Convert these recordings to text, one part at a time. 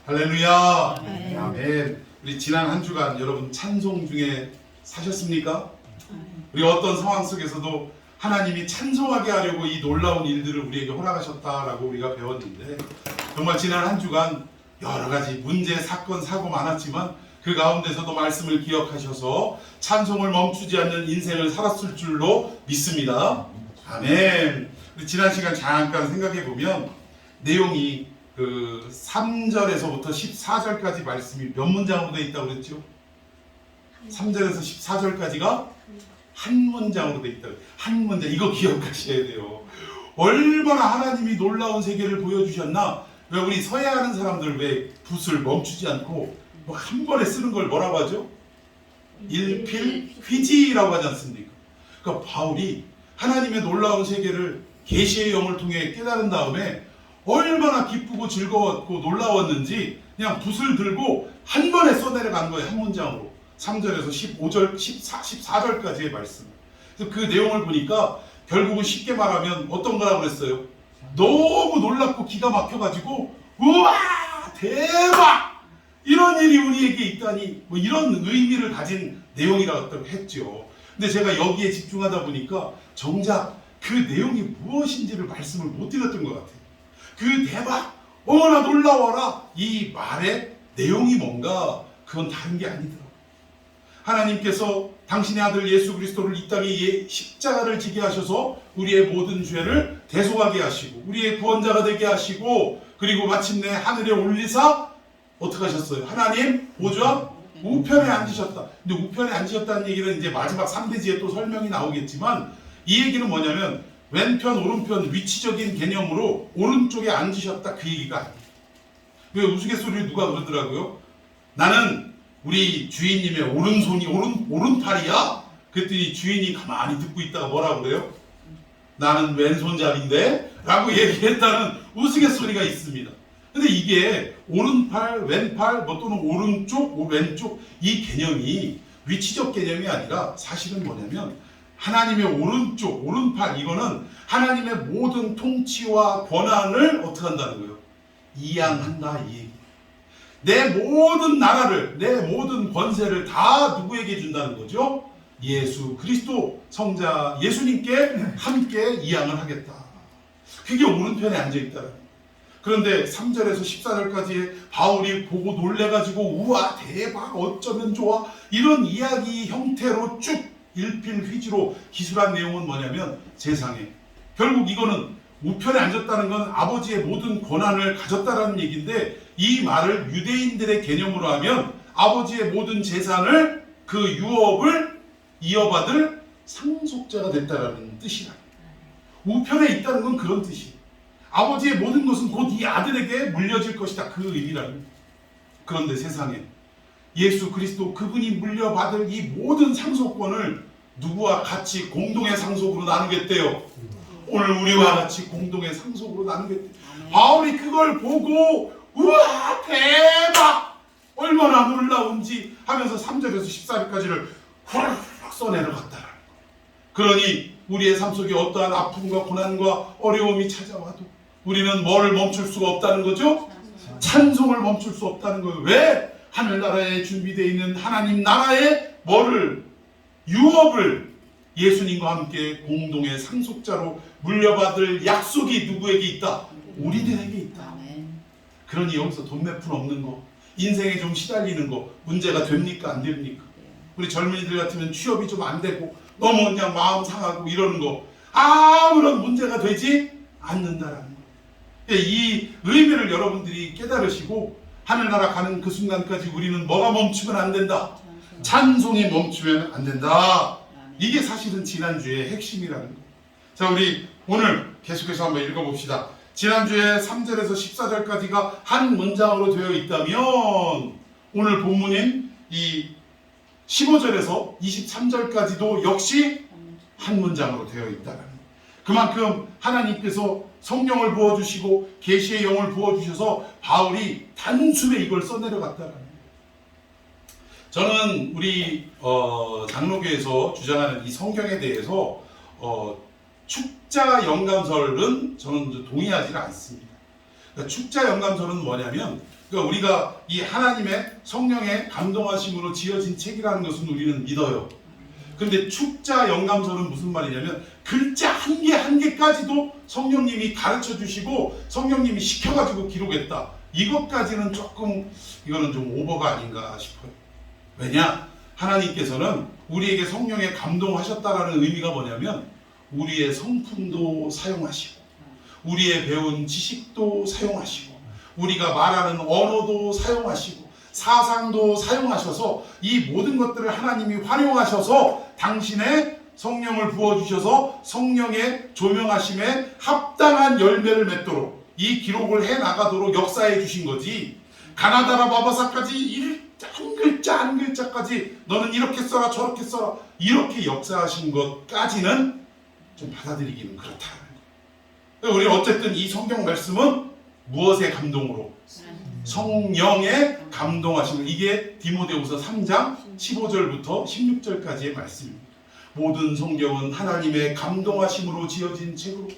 할렐루야. 아멘. 우리 지난 한 주간 여러분 찬송 중에 사셨습니까? 우리 어떤 상황 속에서도 하나님이 찬송하게 하려고 이 놀라운 일들을 우리에게 허락하셨다라고 우리가 배웠는데, 정말 지난 한 주간 여러 가지 문제, 사건, 사고 많았지만 그 가운데서도 말씀을 기억하셔서 찬송을 멈추지 않는 인생을 살았을 줄로 믿습니다. 아멘. 우리 지난 시간 잠깐 생각해 보면 내용이 그 3절에서부터 14절까지 말씀이 몇 문장으로 되어 있다고 그랬죠? 3절에서 14절까지가 한 문장으로 되어 있다고. 한 문장. 이거 기억하셔야 돼요. 얼마나 하나님이 놀라운 세계를 보여주셨나. 왜 우리 서예하는 사람들 왜 붓을 멈추지 않고 뭐 한 번에 쓰는 걸 뭐라고 하죠? 일필휘지라고 하지 않습니까? 그러니까 바울이 하나님의 놀라운 세계를 계시의 영을 통해 깨달은 다음에 얼마나 기쁘고 즐거웠고 놀라웠는지 그냥 붓을 들고 한 번에 써내려간 거예요. 한 문장으로. 3절에서 15절, 14절까지의 말씀. 그래서 그 내용을 보니까 결국은 쉽게 말하면 어떤 거라고 그랬어요? 너무 놀랍고 기가 막혀가지고 우와 대박! 이런 일이 우리에게 있다니, 뭐 이런 의미를 가진 내용이라고 했죠. 근데 제가 여기에 집중하다 보니까 정작 그 내용이 무엇인지를 말씀을 못 드렸던 것 같아요. 그 대박, 어머나 놀라워라, 이 말의 내용이 뭔가 그건 다른 게 아니더라고요. 하나님께서 당신의 아들 예수 그리스도를 이 땅에 십자가를 지게 하셔서 우리의 모든 죄를 대속하게 하시고 우리의 구원자가 되게 하시고, 그리고 마침내 하늘에 올리사 어떻게 하셨어요? 하나님 보좌 우편에 앉으셨다. 근데 우편에 앉으셨다는 얘기는 이제 마지막 3대지에 또 설명이 나오겠지만, 이 얘기는 뭐냐면 왼편 오른편 위치적인 개념으로 오른쪽에 앉으셨다, 그 얘기가 아니에요. 왜 우스갯소리를 누가 그러더라고요. 나는 우리 주인님의 오른손이 오른팔이야? 그랬더니 주인이 가만히 듣고 있다가 뭐라고 그래요? 나는 왼손잡인데? 라고 얘기했다는 우스갯소리가 있습니다. 근데 이게 오른팔, 왼팔, 뭐 또는 오른쪽, 왼쪽, 이 개념이 위치적 개념이 아니라 사실은 뭐냐면 하나님의 오른쪽, 오른팔, 이거는 하나님의 모든 통치와 권한을 어떻게 한다는 거예요? 이양한다, 이 얘기. 내 모든 나라를, 내 모든 권세를 다 누구에게 준다는 거죠? 예수 그리스도 성자 예수님께 함께 이양을 하겠다. 그게 오른편에 앉아있다는 거예요. 그런데 3절에서 14절까지 바울이 보고 놀래가지고 우와 대박 어쩌면 좋아 이런 이야기 형태로 쭉 일필휘지로 기술한 내용은 뭐냐면, 세상에 결국 이거는 우편에 앉았다는 건 아버지의 모든 권한을 가졌다라는 얘기인데, 이 말을 유대인들의 개념으로 하면 아버지의 모든 재산을, 그 유업을 이어받을 상속자가 됐다라는 뜻이라. 우편에 있다는 건 그런 뜻이에요. 아버지의 모든 것은 곧 이 아들에게 물려질 것이다, 그 의미라는. 그런데 세상에 예수 그리스도 그분이 물려받을 이 모든 상속권을 누구와 같이 공동의 상속으로 나누겠대요. 오늘 우리와 같이 공동의 상속으로 나누겠대요. 바울이 그걸 보고 우와 대박 얼마나 놀라운지 하면서 3절에서 14절까지를 후루룩 써내려갔다라는 거예요. 그러니 우리의 삶 속에 어떠한 아픔과 고난과 어려움이 찾아와도 우리는 뭐를 멈출 수가 없다는 거죠? 찬송을 멈출 수 없다는 거예요. 왜? 하늘나라에 준비되어 있는 하나님 나라의 뭐를? 유업을 예수님과 함께 공동의 상속자로 물려받을 약속이 누구에게 있다? 우리들에게 있다. 그러니 여기서 돈 몇 푼 없는 거, 인생에 좀 시달리는 거 문제가 됩니까? 안 됩니까? 우리 젊은이들 같으면 취업이 좀 안 되고 너무 그냥 마음 상하고 이러는 거 아무런 문제가 되지 않는다라는 거. 이 의미를 여러분들이 깨달으시고 하늘나라 가는 그 순간까지 우리는 뭐가 멈추면 안 된다? 찬송이 멈추면 안 된다. 이게 사실은 지난주의 핵심이라는 거예요. 자, 우리 오늘 계속해서 한번 읽어봅시다. 지난주에 3절에서 14절까지가 한 문장으로 되어 있다면 오늘 본문인 이 15절에서 23절까지도 역시 한 문장으로 되어 있다는 거예요. 그만큼 하나님께서 성령을 부어주시고 계시의 영을 부어주셔서 바울이 단숨에 이걸 써내려갔다는 거예요. 저는 우리 장로교에서 주장하는 이 성경에 대해서 축자 영감설은 저는 동의하지 않습니다. 그러니까 축자 영감설은 뭐냐면 그러니까 우리가 이 하나님의 성령의 감동하심으로 지어진 책이라는 것은 우리는 믿어요. 근데 축자 영감서는 무슨 말이냐면 글자 한 개 한 개까지도 성령님이 가르쳐 주시고 성령님이 시켜가지고 기록했다. 이것까지는 조금 이거는 좀 오버가 아닌가 싶어요. 왜냐? 하나님께서는 우리에게 성령에 감동하셨다라는 의미가 뭐냐면 우리의 성품도 사용하시고 우리의 배운 지식도 사용하시고 우리가 말하는 언어도 사용하시고 사상도 사용하셔서 이 모든 것들을 하나님이 활용하셔서 당신의 성령을 부어주셔서 성령의 조명하심에 합당한 열매를 맺도록 이 기록을 해나가도록 역사해 주신 거지. 가나다라 바바사까지 한 글자 한 글자까지 너는 이렇게 써라 저렇게 써라 이렇게 역사하신 것까지는 좀 받아들이기는 그렇다는 거예요. 우리 어쨌든 이 성경 말씀은 무엇의 감동으로? 성령의 감동하심을. 이게 디모데후서 3장 15절부터 16절까지의 말씀입니다. 모든 성경은 하나님의 감동하심으로 지어진 책으로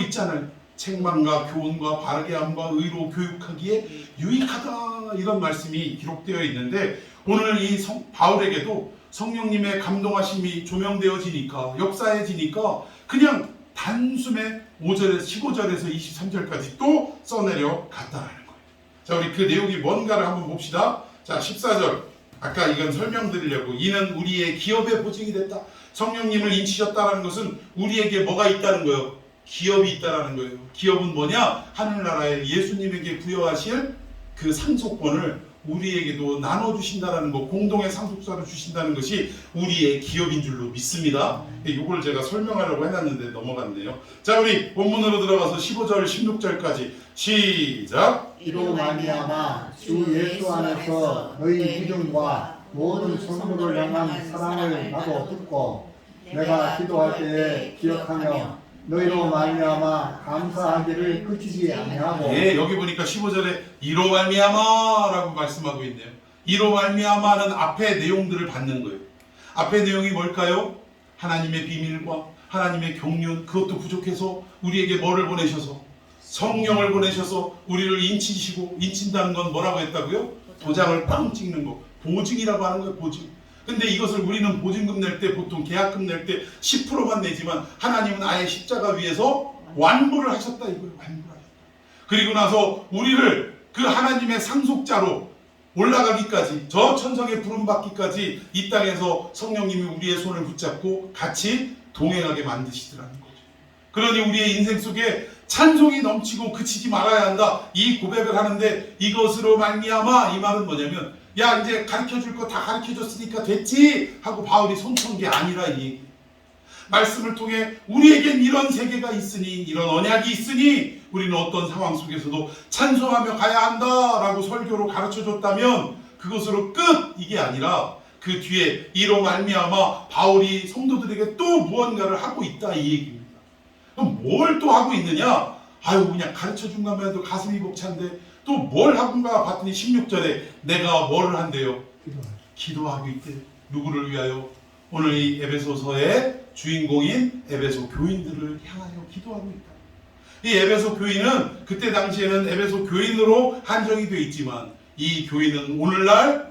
있잖아요. 책망과 교훈과 바르게 함과 의로 교육하기에 유익하다 이런 말씀이 기록되어 있는데 오늘 이 바울에게도 성령님의 감동하심이 조명되어지니까 역사해지니까 그냥 단숨에 5절에서 15절에서 23절까지 또 써내려 갔다라는 거예요. 자, 우리 그 내용이 뭔가를 한번 봅시다. 자, 14절. 아까 이건 설명드리려고. 이는 우리의 기업의 보증이 됐다. 성령님을 인치셨다는 것은 우리에게 뭐가 있다는 거예요? 기업이 있다는 거예요. 기업은 뭐냐? 하늘나라에 예수님에게 부여하실 그 상속권을 우리에게도 나눠주신다는 거, 공동의 상속사를 주신다는 것이 우리의 기업인 줄로 믿습니다. 이걸 제가 설명하려고 해놨는데 넘어갔네요. 자, 우리 본문으로 들어가서 15절, 16절까지 시작! 이로 말미암아 주 예수 안에서 너희 믿음과 모든 성도를 향한 사랑을 나도 듣고 내가 기도할 때에 기억하며 너희로 말미암아 감사하기를 그치지 아니하고. 예, 여기 보니까 15절에 이로 말미암아라고 말씀하고 있네요. 이로 말미암아는 앞에 내용들을 받는 거예요. 앞에 내용이 뭘까요? 하나님의 비밀과 하나님의 경륜, 그것도 부족해서 우리에게 뭐를 보내셔서? 성령을 보내셔서 우리를 인치시고, 인친다는 건 뭐라고 했다고요? 도장을 빵 찍는 거. 보증이라고 하는 거예요, 보증. 근데 이것을 우리는 보증금 낼 때 보통 계약금 낼 때 10%만 내지만 하나님은 아예 십자가 위에서 완부를 하셨다 이거예요. 완부를 하셨다. 그리고 나서 우리를 그 하나님의 상속자로 올라가기까지 저 천성에 부름받기까지 이 땅에서 성령님이 우리의 손을 붙잡고 같이 동행하게 만드시더라는 거죠. 그러니 우리의 인생 속에 찬송이 넘치고 그치지 말아야 한다. 이 고백을 하는데 이것으로 말미암아 이 말은 뭐냐면 야 이제 가르쳐줄 거 다 가르쳐줬으니까 됐지 하고 바울이 손턴 게 아니라 이 얘기. 말씀을 통해 우리에겐 이런 세계가 있으니 이런 언약이 있으니 우리는 어떤 상황 속에서도 찬송하며 가야 한다라고 설교로 가르쳐줬다면 그것으로 끝 이게 아니라 그 뒤에 이로 말미암아 바울이 성도들에게 또 무언가를 하고 있다 이 얘기입니다. 그럼 뭘 또 하고 있느냐? 아유 그냥 가르쳐준 것만 해도 가슴이 벅찬데 또 뭘 하군가 봤더니 16절에 내가 뭐를 한대요? 기도하고 있대. 누구를 위하여? 오늘 이 에베소서의 주인공인 에베소 교인들을 향하여 기도하고 있다. 이 에베소 교인은 그때 당시에는 에베소 교인으로 한정이 되어 있지만 이 교인은 오늘날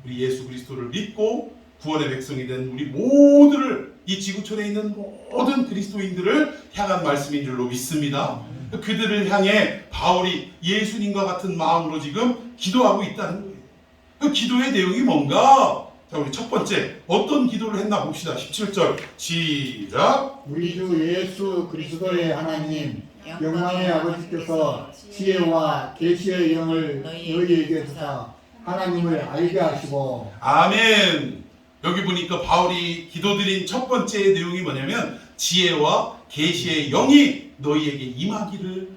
우리 예수 그리스도를 믿고 구원의 백성이 된 우리 모두를 이 지구촌에 있는 모든 그리스도인들을 향한 말씀인 줄로 믿습니다. 그들을 향해 바울이 예수님과 같은 마음으로 지금 기도하고 있다는 거예요. 그 기도의 내용이 뭔가? 자, 우리 첫 번째 어떤 기도를 했나 봅시다. 17절 시작. 우리 주 예수 그리스도의 하나님 영광의 아버지께서 지혜와 계시의 영을 너희에게 주사 하나님을 알게 하시고. 아멘. 여기 보니까 바울이 기도드린 첫 번째 내용이 뭐냐면 지혜와 계시의 영이 너희에게 임하기를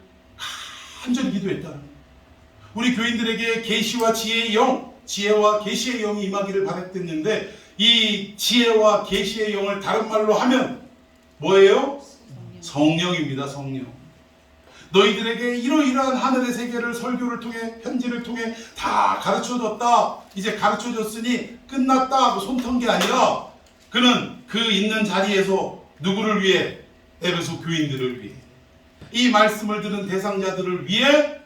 간절히 기도했다는 거예요. 우리 교인들에게 계시와 지혜의 영, 지혜와 계시의 영이 임하기를 바랬는데 이 지혜와 계시의 영을 다른 말로 하면 뭐예요? 성령입니다. 성령. 너희들에게 이러이러한 하늘의 세계를 설교를 통해 편지를 통해 다 가르쳐줬다. 이제 가르쳐줬으니 끝났다 하고 손턴 게 아니라 그는 그 있는 자리에서 누구를 위해? 에베소 교인들을 위해 이 말씀을 들은 대상자들을 위해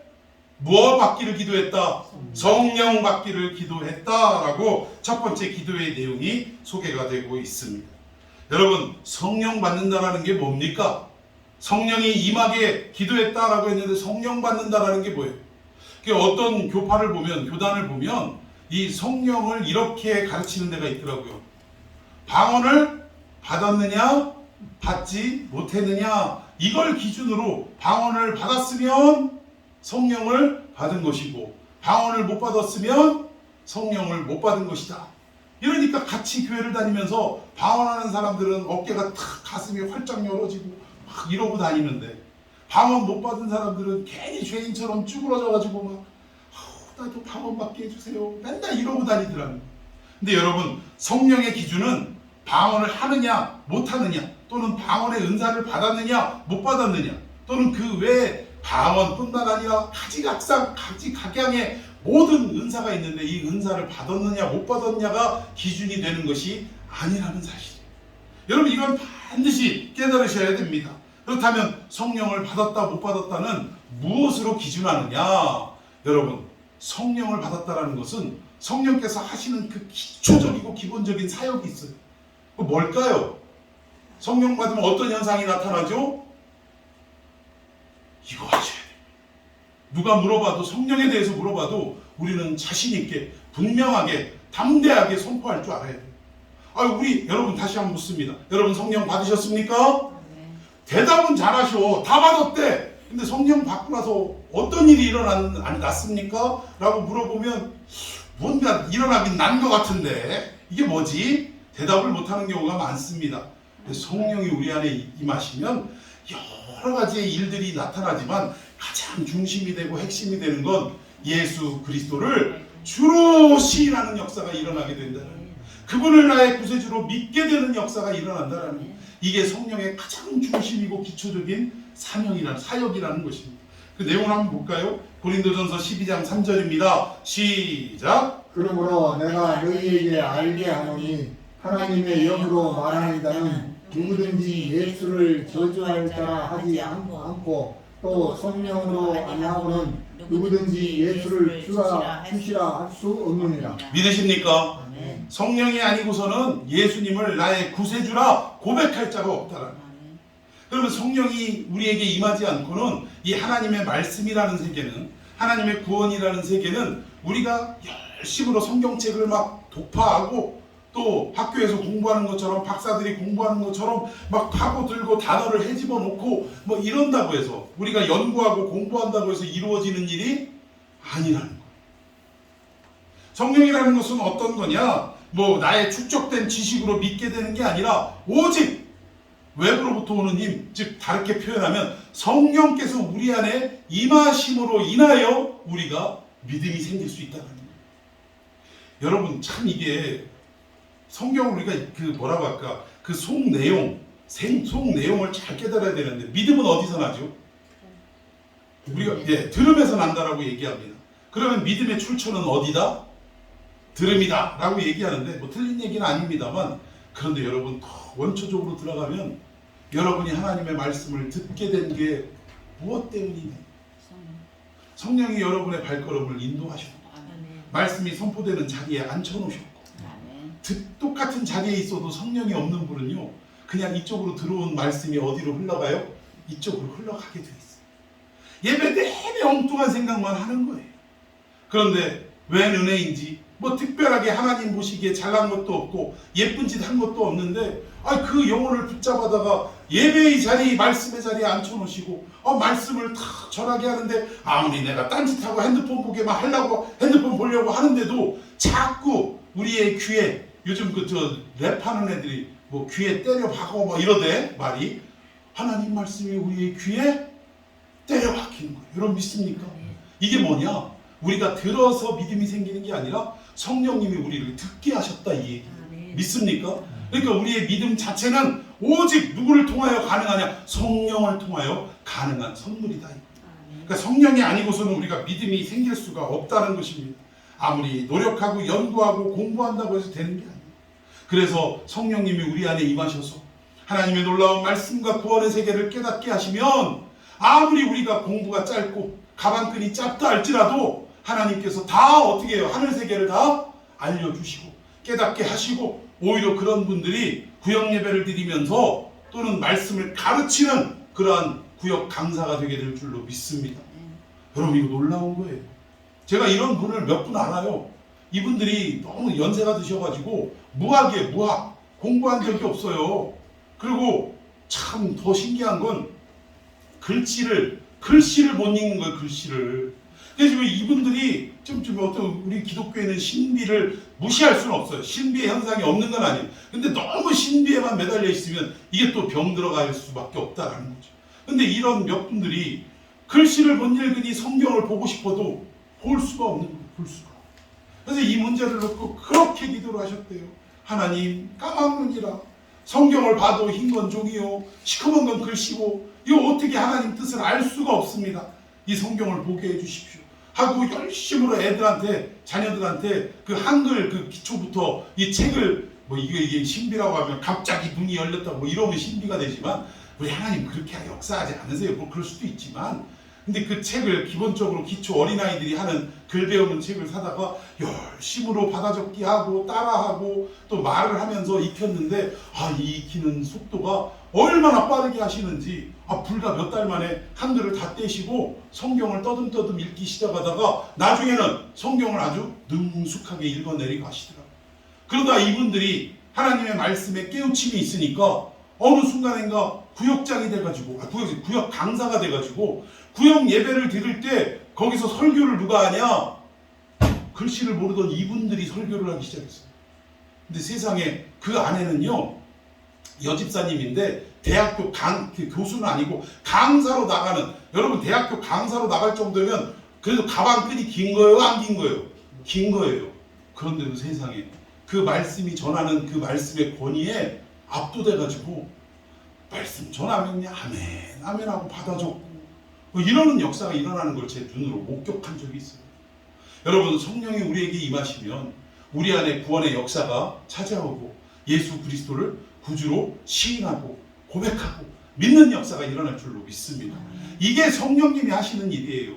무엇 받기를 기도했다? 성령 받기를 기도했다라고 첫 번째 기도의 내용이 소개가 되고 있습니다. 여러분, 성령 받는다라는 게 뭡니까? 성령이 임하게 기도했다라고 했는데 성령 받는다라는 게 뭐예요? 어떤 교파를 보면, 교단을 보면 이 성령을 이렇게 가르치는 데가 있더라고요. 방언을 받았느냐 받지 못했느냐, 이걸 기준으로 방언을 받았으면 성령을 받은 것이고 방언을 못 받았으면 성령을 못 받은 것이다. 이러니까 같이 교회를 다니면서 방언하는 사람들은 어깨가 탁, 가슴이 활짝 열어지고 막 이러고 다니는데, 방언 못 받은 사람들은 괜히 죄인처럼 쭈그러져가지고 막 나도 방언 받게 해주세요, 맨날 이러고 다니더라고요. 근데 여러분, 성령의 기준은 방언을 하느냐 못하느냐, 또는 방언의 은사를 받았느냐 못 받았느냐, 또는 그 외에 방언뿐만 아니라 가지각상 가지각양의 모든 은사가 있는데 이 은사를 받았느냐 못 받았느냐가 기준이 되는 것이 아니라는 사실이에요. 여러분, 이건 반드시 깨달으셔야 됩니다. 그렇다면 성령을 받았다 못 받았다는 무엇으로 기준하느냐? 여러분, 성령을 받았다라는 것은 성령께서 하시는 그 기초적이고 기본적인 사역이 있어요. 그 뭘까요? 성령 받으면 어떤 현상이 나타나죠? 이거 하셔야 돼요. 누가 물어봐도, 성령에 대해서 물어봐도 우리는 자신 있게 분명하게 담대하게 선포할 줄 알아야 돼요. 우리 여러분 다시 한번 묻습니다. 여러분 성령 받으셨습니까? 네. 대답은 잘하셔. 다 받았대. 근데 성령 받고 나서 어떤 일이 일어났습니까? 라고 물어보면 뭔가 일어나긴 난 것 같은데 이게 뭐지? 대답을 못하는 경우가 많습니다. 성령이 우리 안에 임하시면 여러 가지의 일들이 나타나지만 가장 중심이 되고 핵심이 되는 건 예수 그리스도를 주로 시인하는 역사가 일어나게 된다는 거예요. 그분을 나의 구세주로 믿게 되는 역사가 일어난다는 거예요. 이게 성령의 가장 중심이고 기초적인 사역이라는 것입니다. 그 내용을 한번 볼까요? 고린도전서 12장 3절입니다. 시작. 그러므로 내가 너희에게 알게 하노니 하나님의 영으로 말하는 자는 누구든지 예수를 저주할 자라 하지 않고 또 성령으로 아니하고는 누구든지 예수를 주시라 할 수 없느니라. 믿으십니까? 성령이 아니고서는 예수님을 나의 구세주라 고백할 자가 없다라는 거예요. 그러면 성령이 우리에게 임하지 않고는 이 하나님의 말씀이라는 세계는, 하나님의 구원이라는 세계는 우리가 열심으로 성경책을 막 독파하고 또 학교에서 공부하는 것처럼, 박사들이 공부하는 것처럼 막 파고들고 단어를 헤집어 놓고 뭐 이런다고 해서, 우리가 연구하고 공부한다고 해서 이루어지는 일이 아니라는 거예요. 성령이라는 것은 어떤 거냐? 뭐 나의 축적된 지식으로 믿게 되는 게 아니라 오직 외부로부터 오는 힘, 즉 다르게 표현하면 성령께서 우리 안에 임하심으로 인하여 우리가 믿음이 생길 수 있다는 거예요. 여러분, 참 이게 성경을 우리가 뭐라고 할까, 그 속 내용을 잘 깨달아야 되는데, 믿음은 어디서 나죠? 우리가 들음에서 난다라고 얘기합니다. 그러면 믿음의 출처는 어디다? 들음이다 라고 얘기하는데 뭐 틀린 얘기는 아닙니다만, 그런데 여러분 더 원초적으로 들어가면 여러분이 하나님의 말씀을 듣게 된 게 무엇 때문이냐? 성령이 여러분의 발걸음을 인도하셨고, 말씀이 선포되는 자리에 앉혀놓으셨고, 똑같은 자리에 있어도 성령이 없는 분은요, 그냥 이쪽으로 들어온 말씀이 어디로 흘러가요? 이쪽으로 흘러가게 돼 있어요. 예배 내내 엉뚱한 생각만 하는 거예요. 그런데 웬 은혜인지 뭐 특별하게 하나님 보시기에 잘난 것도 없고 예쁜 짓 한 것도 없는데 그 영혼을 붙잡아다가 예배의 자리, 말씀의 자리에 앉혀놓으시고 말씀을 탁 전하게 하는데, 아무리 내가 딴짓하고 핸드폰 보게만 하려고 핸드폰 보려고 하는데도 자꾸 우리의 귀에, 요즘 랩하는 애들이 뭐 귀에 때려 박고 뭐 이러대 말이, 하나님 말씀이 우리의 귀에 때려 박히는 거예요. 여러분 믿습니까? 이게 뭐냐? 우리가 들어서 믿음이 생기는 게 아니라 성령님이 우리를 듣게 하셨다, 이 얘기. 믿습니까? 그러니까 우리의 믿음 자체는 오직 누구를 통하여 가능하냐? 성령을 통하여 가능한 선물이다. 그러니까 성령이 아니고서는 우리가 믿음이 생길 수가 없다는 것입니다. 아무리 노력하고 연구하고 공부한다고 해서 되는 게 아니에요. 그래서 성령님이 우리 안에 임하셔서 하나님의 놀라운 말씀과 구원의 세계를 깨닫게 하시면, 아무리 우리가 공부가 짧고 가방끈이 짧다 할지라도 하나님께서 다 어떻게 해요? 하늘 세계를 다 알려주시고 깨닫게 하시고 오히려 그런 분들이 구역 예배를 드리면서 또는 말씀을 가르치는 그러한 구역 강사가 되게 될 줄로 믿습니다. 여러분 이거 놀라운 거예요. 제가 이런 분을 몇 분 알아요. 이분들이 너무 연세가 드셔가지고 무학이에요. 무학. 공부한 적이 없어요. 그리고 참 더 신기한 건 글씨를 못 읽는 거예요. 글씨를. 그래서 지금 이분들이 좀 어떤 우리 기독교에는 신비를 무시할 수는 없어요. 신비의 현상이 없는 건 아니에요. 근데 너무 신비에만 매달려 있으면 이게 또 병 들어갈 수밖에 없다라는 거죠. 근데 이런 몇 분들이 글씨를 못 읽으니 성경을 보고 싶어도 볼 수가 없는 거예요. 볼 수가. 그래서 이 문제를 놓고 그렇게 기도를 하셨대요. 하나님 까막눈이라 성경을 봐도 흰 건 종이요 시커먼 건 글씨고 이거 어떻게 하나님 뜻을 알 수가 없습니다. 이 성경을 보게 해주십시오 하고 열심으로 애들한테 자녀들한테 그 한글 그 기초부터 이 책을 뭐 이게 신비라고 하면 갑자기 눈이 열렸다 뭐 이러면 신비가 되지만 우리 하나님 그렇게 역사하지 않으세요. 뭐 그럴 수도 있지만 근데 그 책을 기본적으로 기초 어린아이들이 하는 글 배우는 책을 사다가 열심으로 받아적기 하고 따라하고 또 말을 하면서 익혔는데 이 익히는 속도가 얼마나 빠르게 하시는지 불과 몇 달 만에 한글을 다 떼시고 성경을 떠듬떠듬 읽기 시작하다가 나중에는 성경을 아주 능숙하게 읽어내리고 하시더라고요. 그러다 이분들이 하나님의 말씀에 깨우침이 있으니까 어느 순간인가 구역장이 돼가지고 구역 강사가 돼가지고 구역 예배를 드릴 때 거기서 설교를 누가 하냐? 글씨를 모르던 이분들이 설교를 하기 시작했어요. 근데 세상에 그 안에는요 여집사님인데 대학교 교수는 아니고 강사로 나가는 여러분 대학교 강사로 나갈 정도면 그래도 가방끈이 긴 거예요? 안 긴 거예요? 긴 거예요. 그런데도 세상에 그 말씀이 전하는 그 말씀의 권위에 압도돼가지고 말씀 전하면 그냥 아멘 아멘 하고 받아줬고 뭐 이러는 역사가 일어나는 걸 제 눈으로 목격한 적이 있어요. 여러분 성령이 우리에게 임하시면 우리 안에 구원의 역사가 찾아오고 예수 그리스도를 구주로 시인하고 고백하고 믿는 역사가 일어날 줄로 믿습니다. 이게 성령님이 하시는 일이에요.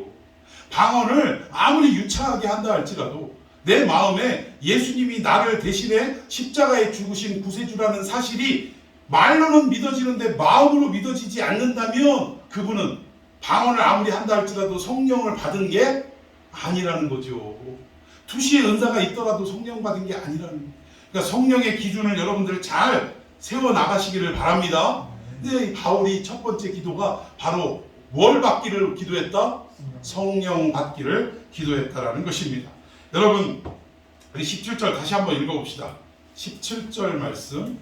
방언을 아무리 유창하게 한다 할지라도 내 마음에 예수님이 나를 대신해 십자가에 죽으신 구세주라는 사실이 말로는 믿어지는데 마음으로 믿어지지 않는다면 그분은 방언을 아무리 한다 할지라도 성령을 받은 게 아니라는 거죠. 투시의 은사가 있더라도 성령 받은 게 아니라는 거예요. 그러니까 성령의 기준을 여러분들 잘 세워나가시기를 바랍니다. 근데 바울이 첫 번째 기도가 바로 뭘 받기를 기도했다? 성령 받기를 기도했다라는 것입니다. 여러분 우리 17절 다시 한번 읽어봅시다. 17절 말씀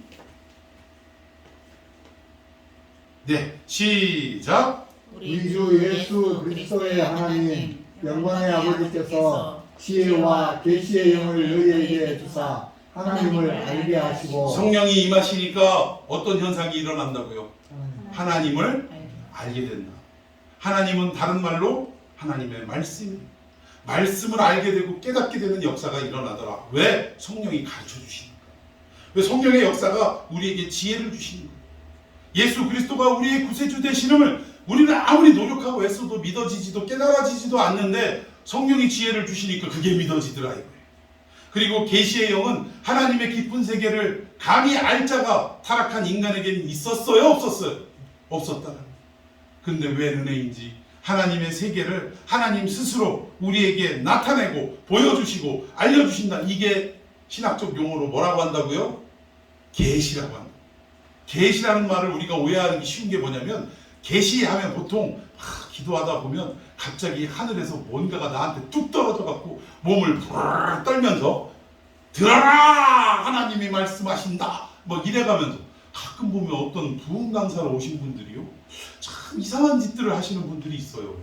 네 시작. 우리 주 예수 그리스도의 하나님 영광의 아버지께서 지혜와 계시의 영을 너희에게 주사 하나님을 알게 하시고 성령이 임하시니까 어떤 현상이 일어난다고요? 하나님을 알게 된다. 하나님은 다른 말로 하나님의 말씀을 알게 되고 깨닫게 되는 역사가 일어나더라. 왜? 성령이 가르쳐 주시니까. 왜? 성령의 역사가 우리에게 지혜를 주시는 거예요. 예수 그리스도가 우리의 구세주 되시름을 우리는 아무리 노력하고 애써도 믿어지지도 깨달아지지도 않는데 성령이 지혜를 주시니까 그게 믿어지더라 이거예요. 그리고 계시의 영은 하나님의 깊은 세계를 감히 알 자가 타락한 인간에게는 있었어요? 없었어요? 없었다는. 근데 왜 은혜인지 하나님의 세계를 하나님 스스로 우리에게 나타내고 보여주시고 알려주신다. 이게 신학적 용어로 뭐라고 한다고요? 계시라고 한다. 계시라는 말을 우리가 오해하는 게 쉬운 게 뭐냐면 계시하면 보통 기도하다 보면 갑자기 하늘에서 뭔가가 나한테 뚝 떨어져 갖고 몸을 부르르 떨면서 들어라 하나님이 말씀하신다 뭐 이래가면서 가끔 보면 어떤 부흥 강사로 오신 분들이요 참 이상한 짓들을 하시는 분들이 있어요.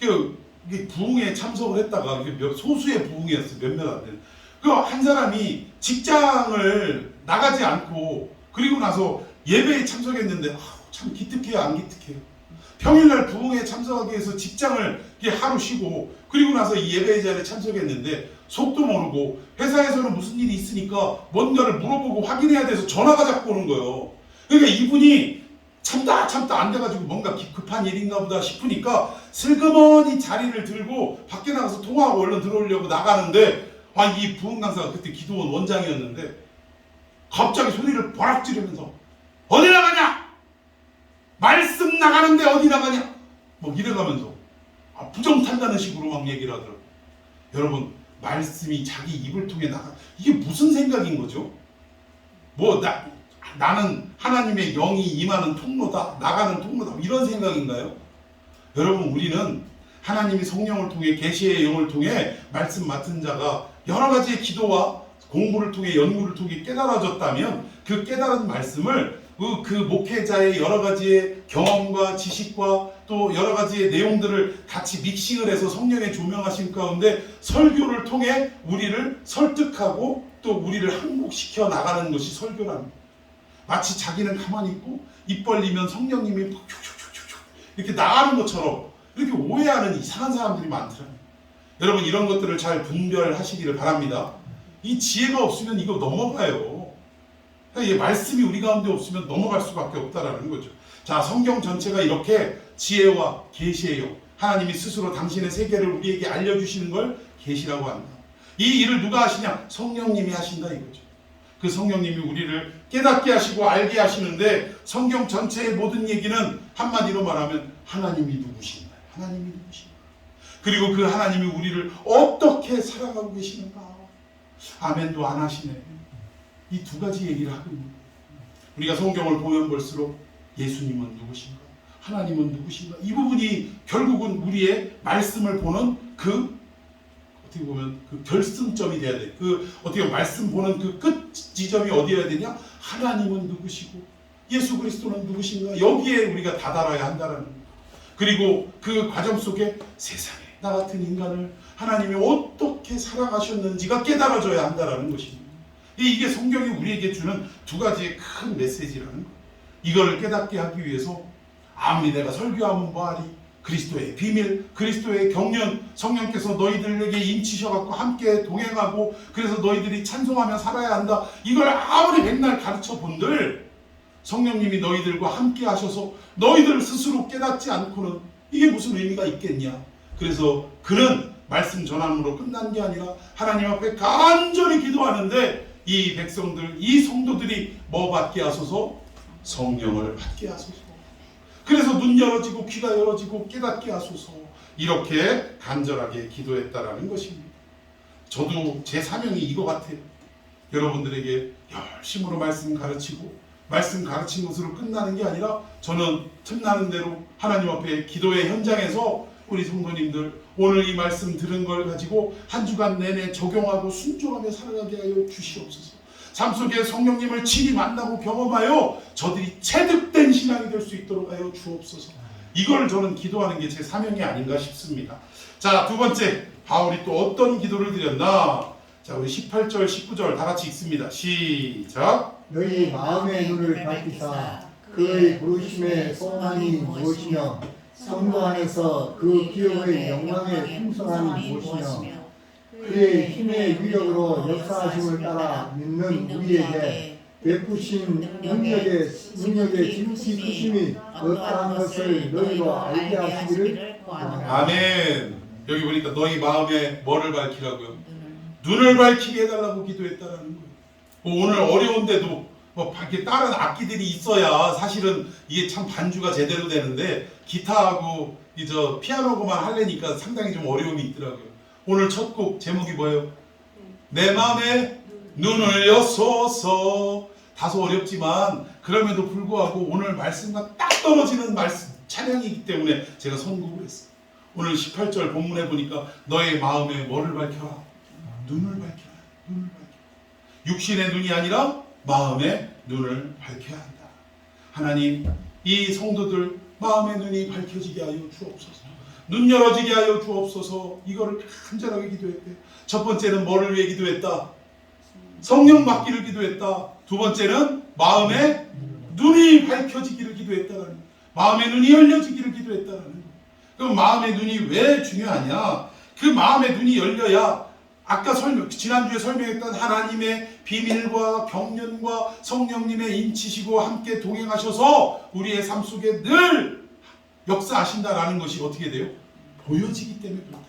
이게 부흥에 참석을 했다가 이게 소수의 부흥이었어요. 몇몇 안 되는. 그 한 사람이 직장을 나가지 않고 그리고 나서 예배에 참석했는데 참 기특해요 안 기특해요? 평일날 부흥에 참석하기 위해서 직장을 하루 쉬고 그리고 나서 이 예배 자리에 참석했는데 속도 모르고 회사에서는 무슨 일이 있으니까 뭔가를 물어보고 확인해야 돼서 전화가 자꾸 오는 거예요. 그러니까 이분이 참다 안 돼가지고 뭔가 급한 일인가 보다 싶으니까 슬그머니 자리를 들고 밖에 나가서 통화하고 얼른 들어오려고 나가는데, 이 부흥 강사가 그때 기도원 원장이었는데 갑자기 소리를 버럭 지르면서 어디 나가냐? 말씀 나가는데 어디 나가냐? 뭐 이래가면서 부정탄다는 식으로 막 얘기를 하더라고요. 여러분, 말씀이 자기 입을 통해 이게 무슨 생각인 거죠? 나는 하나님의 영이 임하는 통로다, 나가는 통로다, 이런 생각인가요? 여러분, 우리는 하나님이 성령을 통해, 계시의 영을 통해 말씀 맡은 자가 여러 가지의 기도와 공부를 통해, 연구를 통해 깨달아졌다면 그 깨달은 말씀을 그 목회자의 여러 가지의 경험과 지식과 또 여러 가지의 내용들을 같이 믹싱을 해서 성령의 조명하심 가운데 설교를 통해 우리를 설득하고 또 우리를 항복시켜 나가는 것이 설교라는 거예요. 마치 자기는 가만히 있고 입 벌리면 성령님이 이렇게 나가는 것처럼 이렇게 오해하는 이상한 사람들이 많더라고요. 여러분, 이런 것들을 잘 분별하시기를 바랍니다. 이 지혜가 없으면 이거 넘어가요. 이 말씀이 우리 가운데 없으면 넘어갈 수밖에 없다라는 거죠. 자, 성경 전체가 이렇게 지혜와 계시의 영, 하나님이 스스로 당신의 세계를 우리에게 알려주시는 걸 계시라고 한다. 이 일을 누가 하시냐? 성령님이 하신다 이거죠. 그 성령님이 우리를 깨닫게 하시고 알게 하시는데, 성경 전체의 모든 얘기는 한마디로 말하면 하나님이 누구신가? 하나님이 누구신가? 그리고 그 하나님이 우리를 어떻게 살아가고 계시는가? 아멘도 안 하시네. 이 두 가지 얘기를 하고 있는 거예요. 우리가 성경을 보면 볼수록 예수님은 누구신가? 하나님은 누구신가? 이 부분이 결국은 우리의 말씀을 보는 어떻게 보면 그 결승점이 돼야 돼. 어떻게 보면 말씀 보는 그 끝 지점이 어디여야 되냐? 하나님은 누구시고 예수 그리스도는 누구신가? 여기에 우리가 다다라야 한다라는 거예요. 그리고 그 과정 속에 세상에 나 같은 인간을 하나님이 어떻게 살아가셨는지가 깨달아져야 한다라는 것입니다. 이게 성경이 우리에게 주는 두 가지의 큰 메시지라는 거예요. 이거를 깨닫게 하기 위해서 아무리 내가 설교하면 뭐하리, 그리스도의 비밀, 그리스도의 경륜, 성령께서 너희들에게 인치셔갖고 함께 동행하고 그래서 너희들이 찬송하며 살아야 한다, 이걸 아무리 백날 가르쳐 본들 성령님이 너희들과 함께 하셔서 너희들 스스로 깨닫지 않고는 이게 무슨 의미가 있겠냐. 그래서 그는 말씀 전함으로 끝난 게 아니라 하나님 앞에 간절히 기도하는데 이 백성들, 이 성도들이 뭐 받게 하소서? 성령을 받게 하소서. 그래서 눈 열어지고 귀가 열어지고 깨닫게 하소서. 이렇게 간절하게 기도했다라는 것입니다. 저도 제 사명이 이거 같아요. 여러분들에게 열심으로 말씀 가르치고 말씀 가르친 것으로 끝나는 게 아니라 저는 틈나는 대로 하나님 앞에 기도의 현장에서 우리 성도님들 오늘 이 말씀 들은 걸 가지고 한 주간 내내 적용하고 순종하며 살아가게 하여 주시옵소서. 삶 속에 성령님을 친히 만나고 경험하여 저들이 체득된 신앙이 될 수 있도록 하여 주옵소서. 이걸 저는 기도하는 게 제 사명이 아닌가 싶습니다. 자, 두 번째, 바울이 또 어떤 기도를 드렸나? 자, 우리 18절 19절 다 같이 읽습니다. 시작. 너희 마음의 눈을 밝히사 그의 부르심의 소망이 무엇이며 성도 안에서 그 기업의 영광의 풍성함이 무엇이며 그의 힘의 위력으로 역사하심을 따라 믿는 우리에게 베푸신 능력의 지극히 크심이 어떠한 것을 너희로 알게 하시기를 구하노라. 아멘. 여기 보니까 너희 마음에 뭐를 밝히라고요? 눈을 밝히게 해달라고 기도했다라는 거예요. 오늘 어려운데도 이렇게 다른 악기들이 있어야 사실은 이게 참 반주가 제대로 되는데 기타하고 피아노고만 하려니까 상당히 좀 어려움이 있더라고요. 오늘 첫 곡 제목이 뭐예요? 내 마음에 눈을 여소서. 다소 어렵지만 그럼에도 불구하고 오늘 말씀과 딱 떨어지는 말씀 찬양이기 때문에 제가 선곡을 했어요. 오늘 18절 본문에 보니까 너의 마음에 뭐를 밝혀라? 눈을 밝혀라. 눈을 밝혀라. 육신의 눈이 아니라 마음의 눈을 밝혀야 한다. 하나님, 이 성도들 마음의 눈이 밝혀지게 하여 주옵소서. 눈 열어지게 하여 주옵소서. 이거를 간절하게 기도했대요. 첫 번째는 뭐를 위해 기도했다? 성령 받기를 기도했다. 두 번째는 마음의 눈이 밝혀지기를 기도했다라는, 마음의 눈이 열려지기를 기도했다라는. 그럼 마음의 눈이 왜 중요하냐? 그 마음의 눈이 열려야 아까 지난주에 설명했던 하나님의 비밀과 경륜과 성령님의 인치시고 함께 동행하셔서 우리의 삶 속에 늘 역사하신다라는 것이 어떻게 돼요? 보여지기 때문에 그렇다.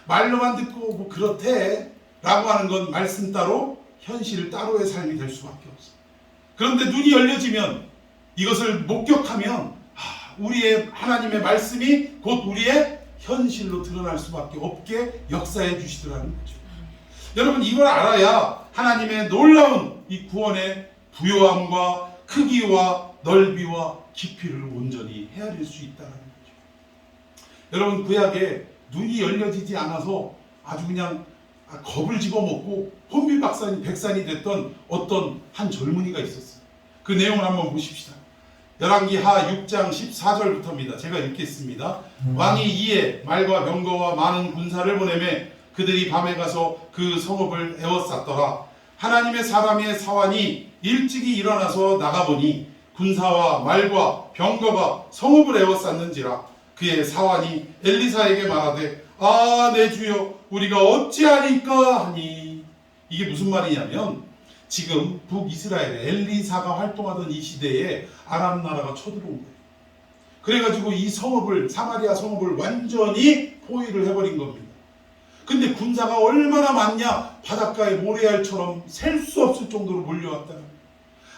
말로만 듣고 뭐 그렇대 라고 하는 건 말씀 따로 현실 따로의 삶이 될 수밖에 없어. 그런데 눈이 열려지면 이것을 목격하면 우리의 하나님의 말씀이 곧 우리의 현실로 드러날 수밖에 없게 역사해 주시더라는 거죠. 여러분 이걸 알아야 하나님의 놀라운 이 구원의 부요함과 크기와 넓이와 깊이를 온전히 헤아릴 수 있다는 거죠. 여러분 구약에 눈이 열려지지 않아서 아주 그냥 겁을 집어먹고 혼비백산이 됐던 어떤 한 젊은이가 있었어요. 그 내용을 한번 보십시다. 열왕기하 6장 14절부터입니다. 제가 읽겠습니다. 왕이 이에 말과 병거와 많은 군사를 보내매 그들이 밤에 가서 그 성읍을 에워쌌더라. 하나님의 사람의 사환이 일찍이 일어나서 나가보니 군사와 말과 병거가 성읍을 에워쌌는지라. 그의 사환이 엘리사에게 말하되 내 주여 우리가 어찌하리까 하니. 이게 무슨 말이냐면 지금 북이스라엘에 엘리사가 활동하던 이 시대에 아람 나라가 쳐들어온 거예요. 그래가지고 이 성읍을 사마리아 성읍을 완전히 포위를 해버린 겁니다. 근데 군사가 얼마나 많냐? 바닷가의 모래알처럼 셀 수 없을 정도로 몰려왔다는 거예요.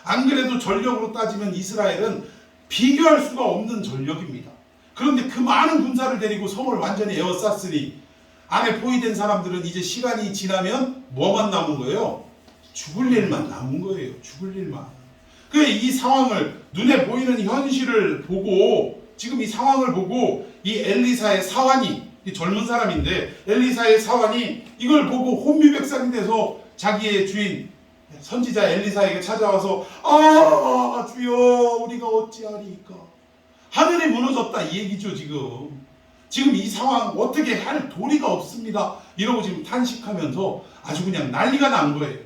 안 그래도 전력으로 따지면 이스라엘은 비교할 수가 없는 전력입니다. 그런데 그 많은 군사를 데리고 성을 완전히 에워쌌으니 안에 포위된 사람들은 이제 시간이 지나면 뭐만 남은 거예요? 죽을 일만 남은 거예요. 죽을 일만. 그래 이 상황을 눈에 보이는 현실을 보고 지금 이 상황을 보고 이 엘리사의 사환이 이 젊은 사람인데 엘리사의 사환이 이걸 보고 혼미백산이 돼서 자기의 주인 선지자 엘리사에게 찾아와서 주여 우리가 어찌하리까. 하늘이 무너졌다 이 얘기죠. 지금 이 상황 어떻게 할 도리가 없습니다. 이러고 지금 탄식하면서 아주 그냥 난리가 난 거예요.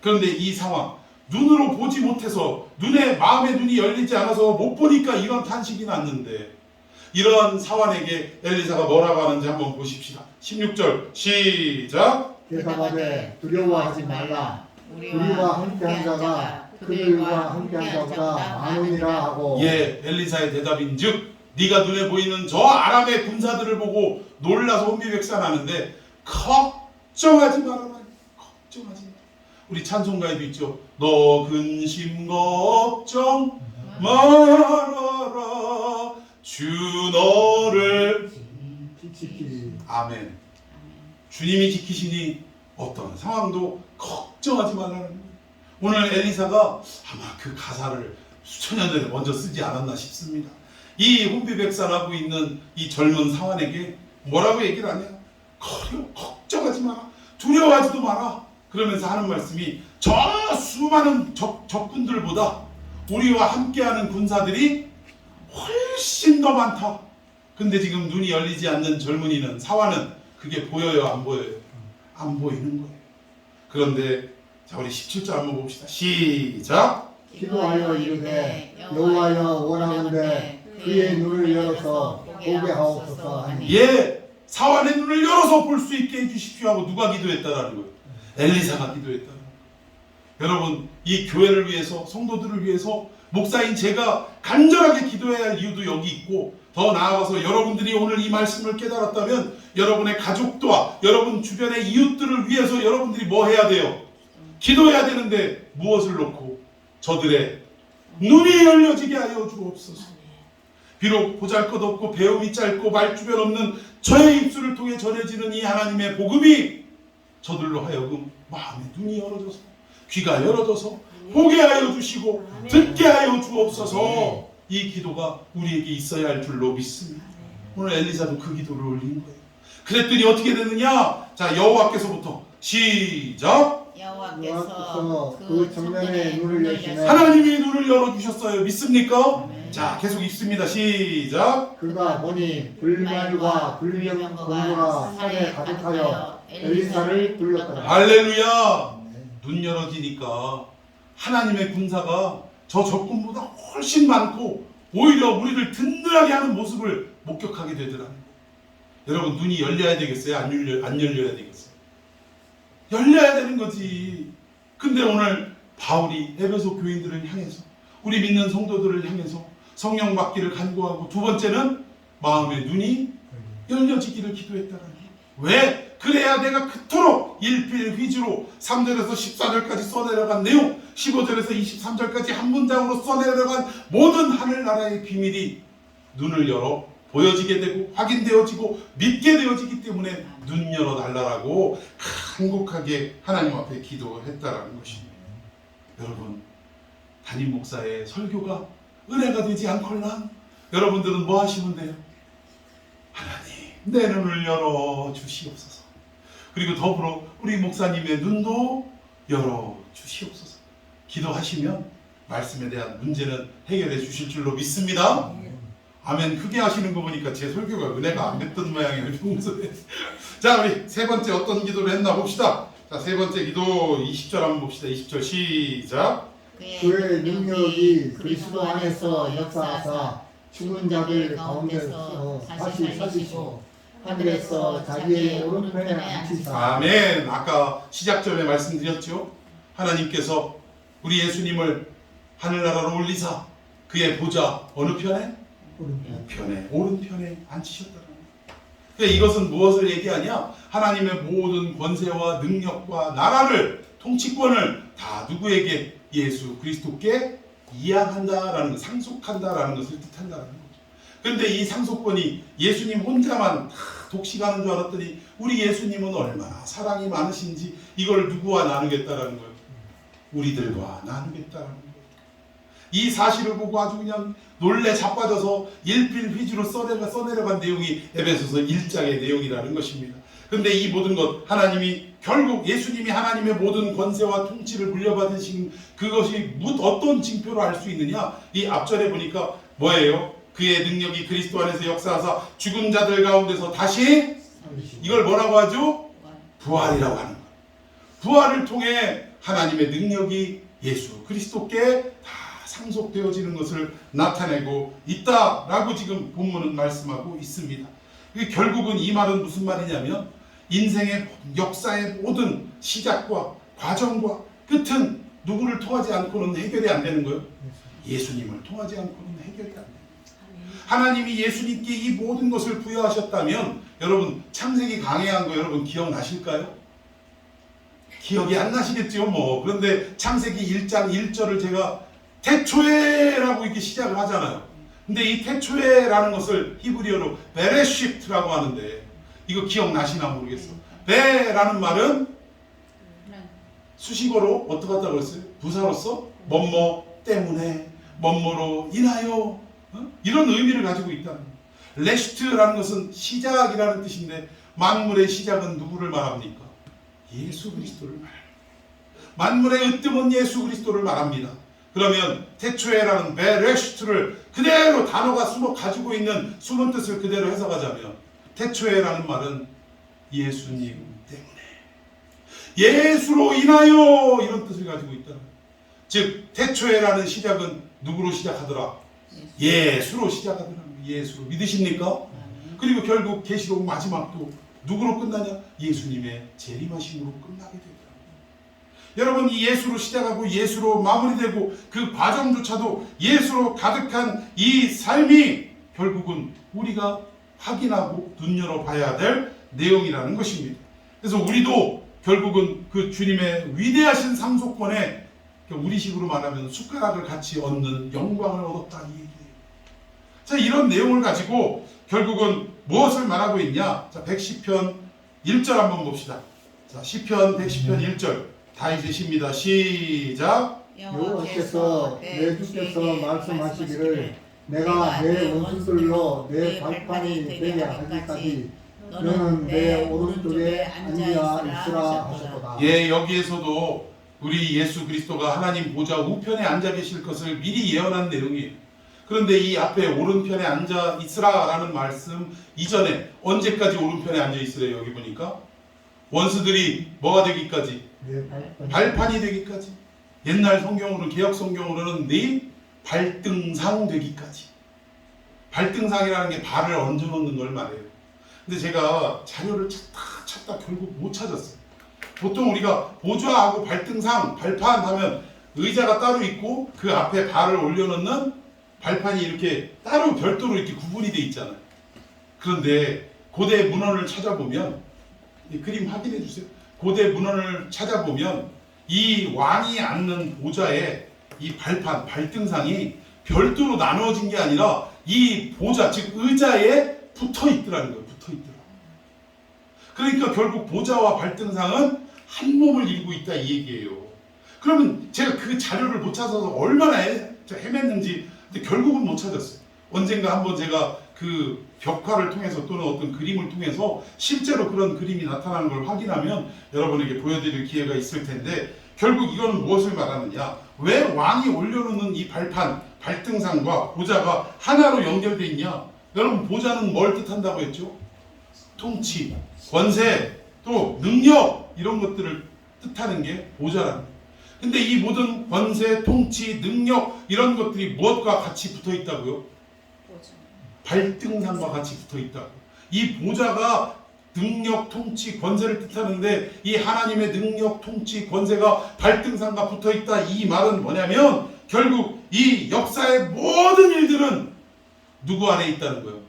그런데 이 상황 눈으로 보지 못해서 마음의 눈이 열리지 않아서 못 보니까 이런 탄식이 났는데 이런 사환에게 엘리사가 뭐라고 하는지 한번 보십시다. 16절 시작. 대답하되 두려워하지 말라. 우리와 함께한 자가 그들과 함께한 자보다 많으니라 하고. 예, 엘리사의 대답인즉 네가 눈에 보이는 저 아람의 군사들을 보고 놀라서 혼비백산하는데 걱정하지 말아라. 걱정하지 마라. 우리 찬송가에도 있죠. 너 근심 걱정 말아라. 주 너를 지키리. 아멘. 주님이 지키시니 어떤 상황도 걱정하지 말라는 거예요. 오늘 엘리사가 아마 그 가사를 수천 년 전에 먼저 쓰지 않았나 싶습니다. 이 혼비백산하고 있는 이 젊은 사환에게 뭐라고 얘기를 하냐? 걱정하지 마라. 두려워하지도 마라. 그러면서 하는 말씀이 저 수많은 적군들보다 우리와 함께하는 군사들이 훨씬 더 많다. 근데 지금 눈이 열리지 않는 젊은이는 사환은 그게 보여요? 안 보여요? 안 보이는 거예요. 그런데 자 우리 17절 한번 봅시다. 시작. 기도하여 이르되 여호와여 원하건대 그의 눈을 열어서 보게 하옵소서 하니. 예, 사환의 눈을 열어서 볼 수 있게 해주십시오 하고 누가 기도했다라는 거예요? 엘리사가 기도했다는 거예요. 여러분 이 교회를 위해서 성도들을 위해서 목사인 제가 간절하게 기도해야 할 이유도 여기 있고 더 나아가서 여러분들이 오늘 이 말씀을 깨달았다면 여러분의 가족과 여러분 주변의 이웃들을 위해서 여러분들이 뭐 해야 돼요? 기도해야 되는데 무엇을 놓고 저들의 눈이 열려지게 하여 주옵소서. 비록 보잘것없고 배움이 짧고 말주변 없는 저의 입술을 통해 전해지는 이 하나님의 복음이 저들로 하여금 마음의 눈이 열어져서 귀가 열어져서 보게 하여 주시고 듣게 하여 주옵소서. 이 기도가 우리에게 있어야 할 줄로 믿습니다. 오늘 엘리사도 그 기도를 올린 거예요. 그랬더니 어떻게 됐느냐? 자 여호와께서부터 시작. 여호와께서 그 정면에 눈을 여시네. 하나님이 눈을 열어주셨어요. 믿습니까? 자 계속 읽습니다. 시작. 그가 보니 불말과 불병 공고가 산에 가득하여 엘리사를 불렀더라. 할렐루야. 눈 열어지니까 하나님의 군사가 저 적군보다 훨씬 많고 오히려 우리를 든든하게 하는 모습을 목격하게 되더라고요. 여러분 눈이 열려야 되겠어요? 안 열려야 되겠어요? 열려야 되는 거지. 근데 오늘 바울이 에베소 교인들을 향해서, 우리 믿는 성도들을 향해서 성령 받기를 간구하고, 두 번째는 마음의 눈이 열려지기를 기도했다는 거예요. 왜? 그래야 내가 그토록 일필휘주로 3절에서 14절까지 써내려간 내용, 15절에서 23절까지 한 문장으로 써내려간 모든 하늘나라의 비밀이 눈을 열어 보여지게 되고 확인되어지고 믿게 되어지기 때문에 눈 열어달라고 간곡하게 하나님 앞에 기도했다라는 것입니다. 여러분, 담임 목사의 설교가 은혜가 되지 않걸랑 여러분들은 뭐 하시면 돼요? 하나님, 내 눈을 열어 주시옵소서. 그리고 더불어 우리 목사님의 눈도 열어 주시옵소서. 기도하시면 말씀에 대한 문제는 해결해 주실 줄로 믿습니다. 아멘. 크게 하시는 거 보니까 제 설교가 은혜가 안 됐던 모양이에요. 평소에. 자, 우리 세 번째 어떤 기도를 했나 봅시다. 자, 세 번째 기도 20절 한번 봅시다. 20절 시작. 그의 능력이 그리스도 안에서 역사하사 죽은 자들 가운데서 다시 살리시고 하늘에서 자기의 오른편에 앉히사. 아멘. 아까 시작점에 말씀드렸죠. 하나님께서 우리 예수님을 하늘나라로 올리사 그의 보좌 어느 편에? 오른편에 앉히셨다는 거예요. 그러니까 이것은 무엇을 얘기하냐? 하나님의 모든 권세와 능력과 나라를, 통치권을 다 누구에게? 예수 그리스도께 이양한다라는 것, 상속한다라는 것을 뜻한다는 거죠. 그런데 이 상속권이 예수님 혼자만 다 독식하는 줄 알았더니 우리 예수님은 얼마나 사랑이 많으신지 이걸 누구와 나누겠다라는 거예요. 우리들과 나누겠다라는 거예요. 이 사실을 보고 아주 그냥 놀래 자빠져서 일필휘주로 써내려간 내용이 에베소서 1장의 내용이라는 것입니다. 그런데 이 모든 것, 하나님이 결국 예수님이 하나님의 모든 권세와 통치를 물려받으신 그것이 어떤 징표로 알 수 있느냐? 이 앞절에 보니까 뭐예요? 그의 능력이 그리스도 안에서 역사하사 죽은 자들 가운데서 다시, 이걸 뭐라고 하죠? 부활이라고 하는 거예요. 부활을 통해 하나님의 능력이 예수 그리스도께 다 상속되어지는 것을 나타내고 있다라고 지금 본문은 말씀하고 있습니다. 결국은 이 말은 무슨 말이냐면 인생의 역사의 모든 시작과 과정과 끝은 누구를 통하지 않고는 해결이 안 되는 거예요. 예수님을 통하지 않고는 해결이 안 돼요. 하나님이 예수님께 이 모든 것을 부여하셨다면 여러분 창세기 강해한 거 여러분 기억나실까요? 기억이 안 나시겠죠 뭐. 그런데 창세기 1장 1절을 제가 태초에라고 이렇게 시작을 하잖아요. 근데 이 태초에라는 것을 히브리어로 베레시트라고 하는데 이거 기억나시나 모르겠어. 베라는 말은 수식어로 어떻게 한다고 했어요? 부사로서 뭐뭐 때문에 뭐뭐로 인하여 이런 의미를 가지고 있다는 거예요. 레시트라는 것은 시작이라는 뜻인데 만물의 시작은 누구를 말합니까? 예수 그리스도를 말합니다. 만물의 으뜸은 예수 그리스도를 말합니다. 그러면 태초에라는 베레시트를 그대로 단어가 가지고 있는 숨은 뜻을 그대로 해석하자면 태초에라는 말은 예수님 때문에 예수로 인하여 이런 뜻을 가지고 있다. 즉 태초에라는 시작은 누구로 시작하더라? 예수로 시작하더라. 예수로. 믿으십니까? 그리고 결국 계시록 마지막도 누구로 끝나냐? 예수님의 재림하심으로 끝나게 되더라고요. 여러분 이 예수로 시작하고 예수로 마무리되고 그 과정조차도 예수로 가득한 이 삶이 결국은 우리가 확인하고 눈여겨 봐야 될 내용이라는 것입니다. 그래서 우리도 결국은 그 주님의 위대하신 상속권에 우리식으로 말하면 숟가락을 같이 얻는 영광을 얻었다 이 얘기예요. 자, 이런 내용을 가지고 결국은 무엇을 말하고 있냐? 자, 110편 1절 한번 봅시다. 자, 시편 110편 1절 다 읽으십니다. 시작. 여호와께서 내 주께서 말씀하시기를 내가 내 원수들로 내 발판이 되게 하기까지 너는 내 오른쪽에 앉아 있으라 하셨도다. 예, 여기에서도 우리 예수 그리스도가 하나님 보좌 우편에 앉아 계실 것을 미리 예언한 내용이에요. 그런데 이 앞에 오른편에 앉아 있으라라는 말씀 이전에 언제까지 오른편에 앉아 있으래요? 여기 보니까 원수들이 뭐가 되기까지? 발판이 되기까지. 옛날 성경으로 개혁 성경으로는 네 발등상 되기까지. 발등상이라는 게 발을 얹어놓는 걸 말해요. 근데 제가 자료를 찾다 결국 못 찾았어요. 보통 우리가 보좌하고 발등상, 발판 하면 의자가 따로 있고 그 앞에 발을 올려놓는 발판이 이렇게 따로 별도로 이렇게 구분이 돼 있잖아요. 그런데 고대 문헌을 찾아보면, 이 그림 확인해 주세요. 고대 문헌을 찾아보면 이 왕이 앉는 보좌에 이 발판, 발등상이 별도로 나누어진 게 아니라 이 보좌, 즉 의자에 붙어 있더라는 거예요. 붙어 있더라. 그러니까 결국 보좌와 발등상은 한 몸을 이루고 있다 이 얘기예요. 그러면 제가 그 자료를 못 찾아서 얼마나 헤맸는지 근데 결국은 못 찾았어요. 언젠가 한번 제가 그 벽화를 통해서 또는 어떤 그림을 통해서 실제로 그런 그림이 나타나는 걸 확인하면 여러분에게 보여드릴 기회가 있을 텐데, 결국 이거는 무엇을 말하느냐, 왜 왕이 올려놓는 이 발판, 발등상과 보좌가 하나로 연결되어 있냐. 여러분, 보좌는 뭘 뜻한다고 했죠? 통치, 권세, 또 능력, 이런 것들을 뜻하는 게 보좌라는 거예요. 근데 이 모든 권세, 통치, 능력 이런 것들이 무엇과 같이 붙어 있다고요? 발등상과 같이 붙어 있다고. 이 보좌가 능력, 통치, 권세를 뜻하는데 이 하나님의 능력, 통치, 권세가 발등상과 붙어 있다. 이 말은 뭐냐면 결국 이 역사의 모든 일들은 누구 아래 있다는 거예요?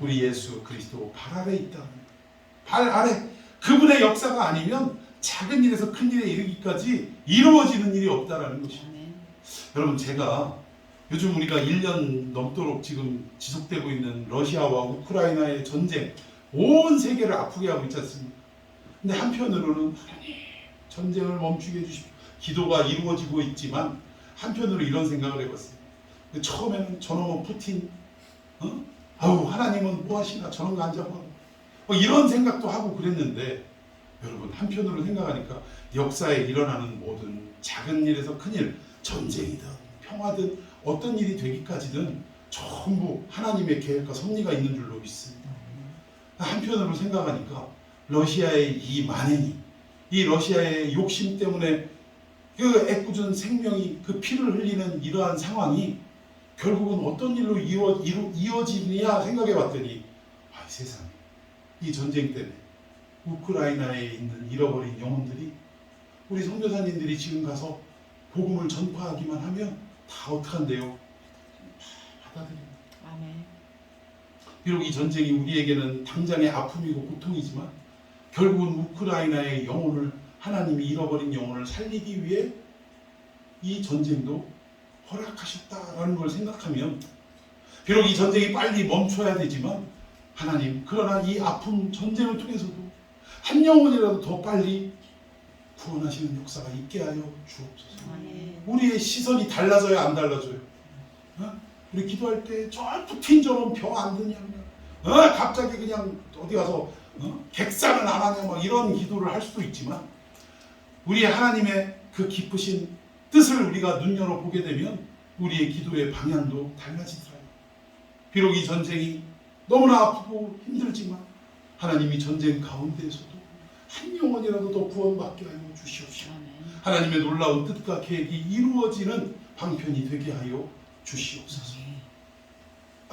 우리 예수 그리스도 발 아래 있다는 거예요. 발 아래. 그분의 역사가 아니면 작은 일에서 큰 일에 이르기까지 이루어지는 일이 없다라는 것입니다. 여러분, 제가 요즘 우리가 1년 넘도록 지금 지속되고 있는 러시아와 우크라이나의 전쟁, 온 세계를 아프게 하고 있지 않습니까? 근데 한편으로는 하나님 전쟁을 멈추게 해주십시오. 기도가 이루어지고 있지만 한편으로 이런 생각을 해봤어요. 처음에는 저놈은 푸틴, 아우 하나님은 뭐 하시나 저런 거 안 잡아, 이런 생각도 하고 그랬는데, 여러분 한편으로 생각하니까 역사에 일어나는 모든 작은 일에서 큰 일, 전쟁이든 평화든 어떤 일이 되기까지는 전부 하나님의 계획과 섭리가 있는 줄로 믿습니다. 한편으로 생각하니까 러시아의 이 만행이, 이 러시아의 욕심 때문에 그 애꿎은 생명이 그 피를 흘리는 이러한 상황이 결국은 어떤 일로 이어지느냐 생각해 봤더니, 세상에 이 전쟁 때문에 우크라이나에 있는 잃어버린 영혼들이 우리 선교사님들이 지금 가서 복음을 전파하기만 하면 다 어떡한데요? 다 받아들입니다. 아멘. 비록 이 전쟁이 우리에게는 당장의 아픔이고 고통이지만 결국은 우크라이나의 영혼을, 하나님이 잃어버린 영혼을 살리기 위해 이 전쟁도 허락하셨다라는 걸 생각하면, 비록 이 전쟁이 빨리 멈춰야 되지만 하나님, 그러나 이 아픔 전쟁을 통해서도 한 영혼이라도 더 빨리 구원하시는 역사가 있게 하여 주옵소서. 아멘. 우리의 시선이 달라져야 안 달라져요. 우리 기도할 때 저 푸틴처럼 병 안 드냐, 갑자기 그냥 어디 가서 객사는 안 하냐, 막 이런 기도를 할 수도 있지만 우리 하나님의 그 기쁘신 뜻을 우리가 눈여겨 보게 되면 우리의 기도의 방향도 달라지더라고요. 비록 이 전쟁이 너무나 아프고 힘들지만 하나님이 전쟁 가운데에서도 한 영혼이라도 더 구원받게 하여 주시옵시고, 하나님의 놀라운 뜻과 계획이 이루어지는 방편이 되게 하여 주시옵소서.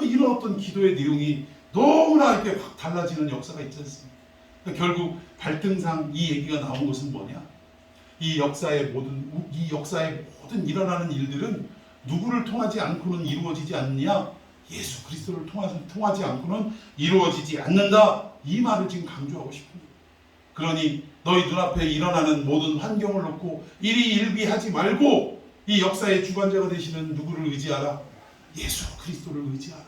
이런 어떤 기도의 내용이 너무나 이렇게 확 달라지는 역사가 있지 않습니까? 그러니까 결국 발등상 이 얘기가 나온 것은 뭐냐? 이 역사의 모든 일어나는 일들은 누구를 통하지 않고는 이루어지지 않느냐? 예수 그리스도를 통하지 않고는 이루어지지 않는다. 이 말을 지금 강조하고 싶습니다. 그러니 너희 눈앞에 일어나는 모든 환경을 놓고 일희일비하지 말고 이 역사의 주관자가 되시는 누구를 의지하라? 예수 그리스도를 의지하라.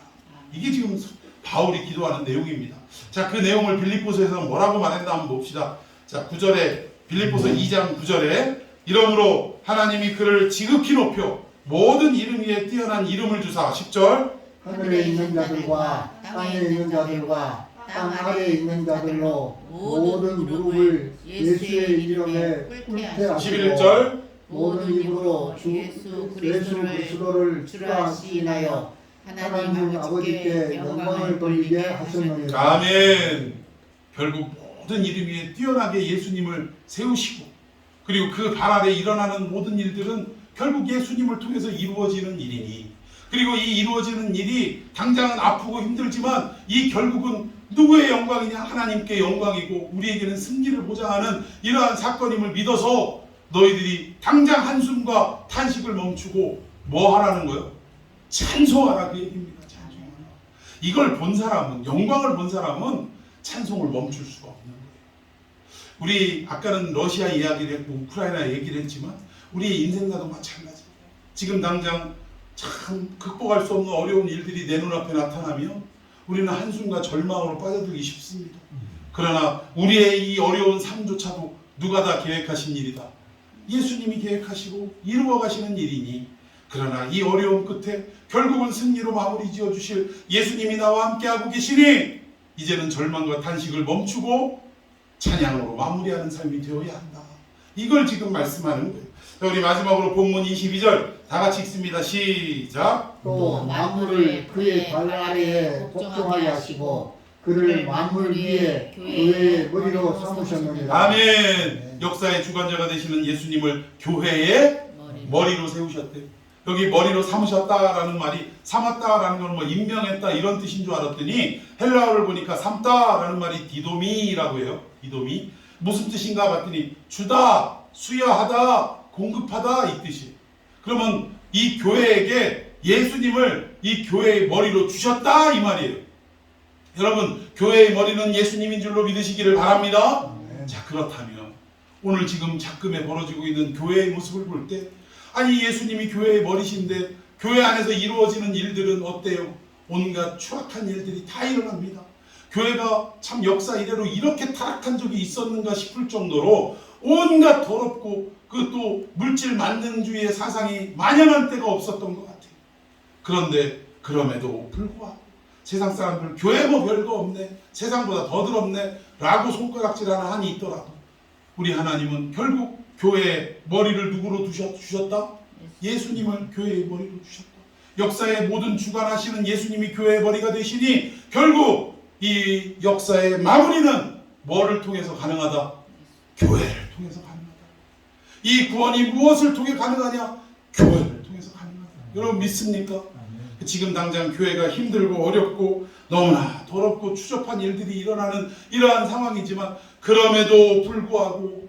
이게 지금 바울이 기도하는 내용입니다. 자, 그 내용을 빌립보서에서 뭐라고 말했나 한번 봅시다. 자, 9절에, 빌립보서 2장 9절에 이러므로 하나님이 그를 지극히 높여 모든 이름 위에 뛰어난 이름을 주사. 10절, 하늘에 있는 자들과 땅에 있는 자들과 땅 아래에 있는 자들로 모든 무릎을 예수의 이름에 꿇게 하시고 11절, 모든 입으로 주 예수 그리스도를 주라 시인하여 하나님 아버지께 영광을 돌리게 하셨느니라. 아멘. 결국 모든 이름 위에 뛰어나게 예수님을 세우시고, 그리고 그 발 아래 일어나는 모든 일들은 결국 예수님을 통해서 이루어지는 일이니, 그리고 이 이루어지는 일이 당장은 아프고 힘들지만 이 결국은 누구의 영광이냐? 하나님께 영광이고 우리에게는 승리를 보장하는 이러한 사건임을 믿어서 너희들이 당장 한숨과 탄식을 멈추고 뭐 하라는 거예요? 찬송하라, 그 얘기입니다. 찬송하라. 이걸 본 사람은, 영광을 본 사람은 찬송을 멈출 수가 없는 거예요. 우리 아까는 러시아 이야기를 했고 우크라이나 얘기를 했지만 우리의 인생과도 마찬가지예요. 지금 당장 참 극복할 수 없는 어려운 일들이 내 눈앞에 나타나면 우리는 한숨과 절망으로 빠져들기 쉽습니다. 그러나 우리의 이 어려운 삶조차도 누가 다 계획하신 일이다. 예수님이 계획하시고 이루어 가시는 일이니, 그러나 이 어려움 끝에 결국은 승리로 마무리 지어 주실 예수님이 나와 함께하고 계시니 이제는 절망과 탄식을 멈추고 찬양으로 마무리하는 삶이 되어야 한다. 이걸 지금 말씀하는 거예요. 자, 우리 마지막으로 본문 22절 다 같이 읽습니다. 시작. 또 만물을 그의 발 아래에 복종하게 하시고 그를 만물 위에 교회의 머리로 삼으셨느니라. 아멘. 역사의 주관자가 되시는 예수님을 교회의 머리로 세우셨대요. 여기 머리로 삼으셨다라는 말이, 삼았다라는 건 뭐 임명했다 이런 뜻인 줄 알았더니 헬라어를 보니까 삼다라는 말이 디도미라고 해요. 디도미. 무슨 뜻인가 봤더니 주다, 수여하다, 공급하다 이 뜻이에요. 그러면 이 교회에게 예수님을 이 교회의 머리로 주셨다 이 말이에요. 여러분, 교회의 머리는 예수님인 줄로 믿으시기를 바랍니다. 자, 그렇다면 오늘 지금 작금에 벌어지고 있는 교회의 모습을 볼 때, 아니 예수님이 교회의 머리신데 교회 안에서 이루어지는 일들은 어때요? 온갖 추악한 일들이 다 일어납니다. 교회가 참 역사 이래로 이렇게 타락한 적이 있었는가 싶을 정도로 온갖 더럽고 그 또 물질 만능주의의 사상이 만연한 때가 없었던 것 같아요. 그런데 그럼에도 불구하고 세상 사람들 교회 뭐 별거 없네, 세상보다 더 더럽네 라고 손가락질하는 한이 있더라도 우리 하나님은 결국 교회의 머리를 누구로 주셨다? 예수님을 교회의 머리로 주셨다. 역사의 모든 주관하시는 예수님이 교회의 머리가 되시니 결국 이 역사의 마무리는 뭐를 통해서 가능하다? 교회를 통해서 가능하다. 이 구원이 무엇을 통해 가능하냐? 교회를 통해서 가능하다. 여러분 믿습니까? 지금 당장 교회가 힘들고 어렵고 너무나 더럽고 추접한 일들이 일어나는 이러한 상황이지만 그럼에도 불구하고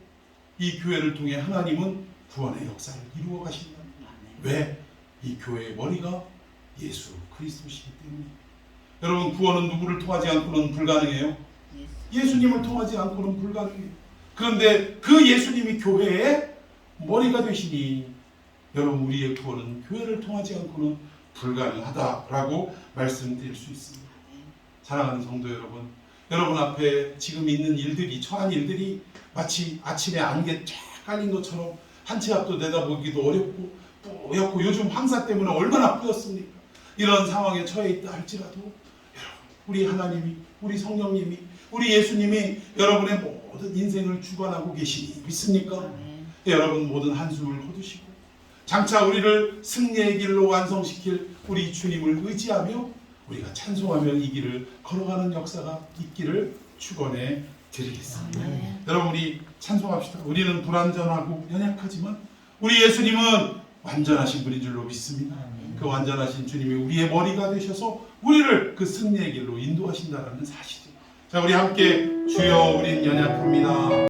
이 교회를 통해 하나님은 구원의 역사를 이루어 가신다. 왜? 이 교회의 머리가 예수 그리스도시기 때문에. 여러분, 구원은 누구를 통하지 않고는 불가능해요? 예수님을 통하지 않고는 불가능해요. 그런데 그 예수님이 교회의 머리가 되시니 여러분, 우리의 구원은 교회를 통하지 않고는 불가능하다라고 말씀드릴 수 있습니다. 사랑하는 성도 여러분, 여러분 앞에 지금 있는 일들이, 처한 일들이 마치 아침에 안개 쫙 깔린 것처럼 한 치 앞도 내다보기도 어렵고 뿌옇고 요즘 황사 때문에 얼마나 뿌였습니까? 이런 상황에 처해 있다 할지라도 여러분, 우리 하나님이, 우리 성령님이, 우리 예수님이 여러분의 모든 인생을 주관하고 계시니 믿습니까? 여러분 모든 한숨을 거두시고 장차 우리를 승리의 길로 완성시킬 우리 주님을 의지하며 우리가 찬송하며 이 길을 걸어가는 역사가 있기를 축원해 드리겠습니다. 여러분, 우리 찬송합시다. 우리는 불완전하고 연약하지만 우리 예수님은 완전하신 분인 줄로 믿습니다. 그 완전하신 주님이 우리의 머리가 되셔서 우리를 그 승리의 길로 인도하신다는 사실이에요. 자, 우리 함께 주여 우린 연약합니다.